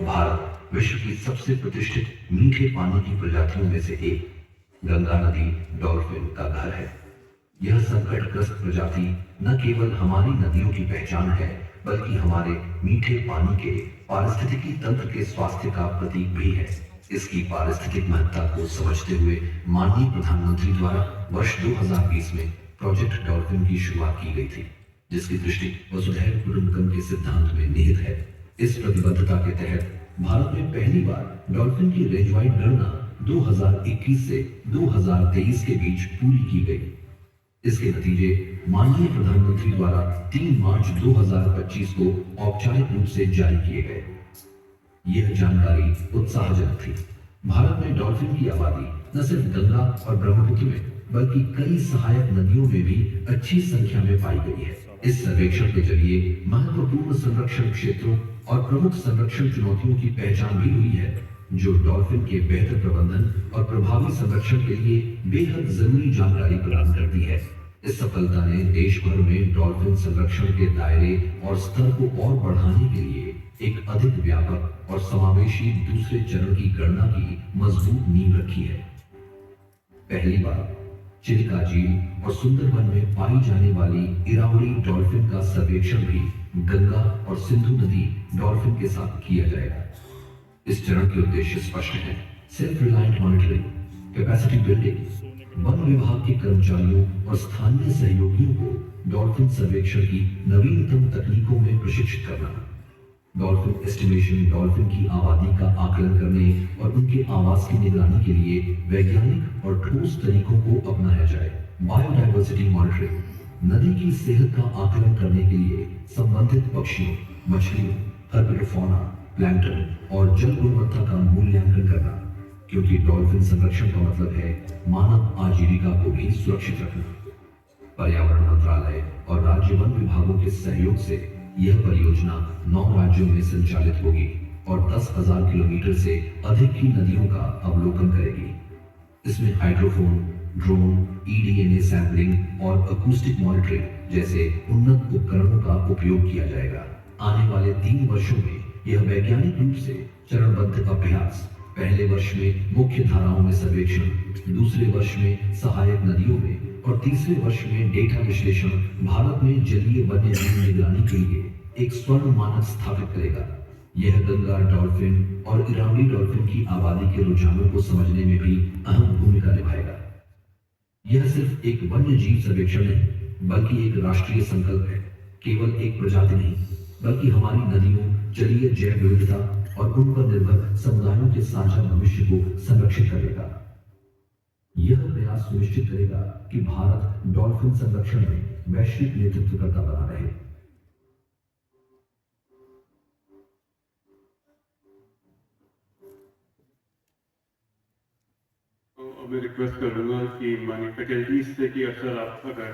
भारत विश्व की सबसे प्रतिष्ठित मीठे पानी की प्रजातियों में से एक गंगा नदी डॉल्फिन का घर है। यह संकटग्रस्त प्रजाति न केवल हमारी नदियों की पहचान है, बल्कि हमारे मीठे पानी के पारिस्थितिकी तंत्र के स्वास्थ्य का प्रतीक भी है। इसकी पारिस्थितिक महत्ता को समझते हुए माननीय प्रधानमंत्री द्वारा वर्ष 2020 में प्रोजेक्ट डॉल्फिन की शुरुआत की गई थी, जिसकी दृष्टि वसुधैव कुटुंबकम के सिद्धांत में निहित है। इस प्रतिबद्धता के तहत भारत में पहली बार डॉल्फिन की रेंज वाइड गणना 2021 से 2023 के बीच पूरी की गई। इसके नतीजे माननीय प्रधानमंत्री द्वारा 3 मार्च 2025 को औपचारिक रूप से जारी किए गए। यह जानकारी उत्साहजनक थी। भारत में डॉल्फिन की आबादी न सिर्फ गंगा और ब्रह्मपुत्र में, बल्कि कई सहायक नदियों में भी अच्छी संख्या में पाई गई है। इस सर्वेक्षण के जरिए महत्वपूर्ण संरक्षण क्षेत्रों और प्रमुख संरक्षण चुनौतियों की पहचान भी हुई है, जो डॉल्फिन के बेहतर प्रबंधन और प्रभावी संरक्षण के लिए बेहद जरूरी जानकारी प्रदान करती है। इस सफलता ने देश भर में डॉल्फिन संरक्षण के दायरे और स्तर को और बढ़ाने के लिए एक अधिक व्यापक और समावेशी दूसरे चरण की गणना की मजबूत नींव रखी है। पहली बार चिल्का झील और सुंदरबन में पाई जाने वाली इरावली डॉल्फिन का सर्वेक्षण भी गंगा और सिंधु नदी डॉल्फिन के साथ किया जाएगा। इस चरण के उद्देश्य स्पष्ट हैं: self reliant monitoring, capacity building, one विभाग के कर्मचारियों और स्थानीय सहयोगियों को डॉल्फिन सर्वेक्षण की नवीनतम तकनीकों में प्रशिक्षित करना, डॉल्फिन एस्टिमेशन, डॉल्फिन की आबादी का आकलन करने और उनके आवास की निगरानी के लिए वैज्ञानिक और ठोस तरीकों को अपनाया जाए। बायोडायवर्सिटी मॉनिटरिंग, नदी की सेहत का आकलन करने के लिए संबंधित पक्षियों, मछलियों, हर्पिडोफौना, प्लैंक्टन और जल गुणवत्ता का मूल्यांकन करना, क्योंकि डॉल्फिन संरक्षण का मतलब है मानव आजीविका को भी सुरक्षित रखना। पर्यावरण मंत्रालय और राज्य वन विभागों के सहयोग से यह परियोजना 9 राज्यों में संचालित होगी और 10,000 किलोमीटर से अधिक की नदियों का अवलोकन करेगी। इसमें हाइड्रोफोन, ड्रोन, ईडीएनए सैंपलिंग और अकूस्टिक मॉनिटरिंग जैसे उन्नत उपकरणों का उपयोग किया जाएगा। आने वाले 3 वर्षों में यह वैज्ञानिक रूप से चरणबद्ध अभ्यास, पहले वर्ष में मुख्य धाराओं में सर्वेक्षण, दूसरे वर्ष में सहायक नदियों में और तीसरे वर्ष में डेटा विश्लेषण भारत में जलीय वन्य जीव निगरानी के लिए एक स्वर्ण मानक स्थापित करेगा। यह गंगा डॉल्फिन और इरावली डॉल्फिन की आबादी के रुझानों को समझने में भी अहम भूमिका निभाएगा। यह सिर्फ एक वन्य जीव सर्वेक्षण नहीं, बल्कि एक राष्ट्रीय संकल्प है। केवल एक प्रजाति नहीं, बल्कि हमारी नदियों, जलीय जैव विविधता और उन पर निर्भर समुदायों के साझा भविष्य को संरक्षित करेगा। यह प्रयास सुनिश्चित करेगा कि भारत डॉल्फिन संरक्षण में वैश्विक नेतृत्वकर्ता बना रहे। तो मैं रिक्वेस्ट करूंगा कि माननीय फैकल्टीज से कि अक्सर आप अगर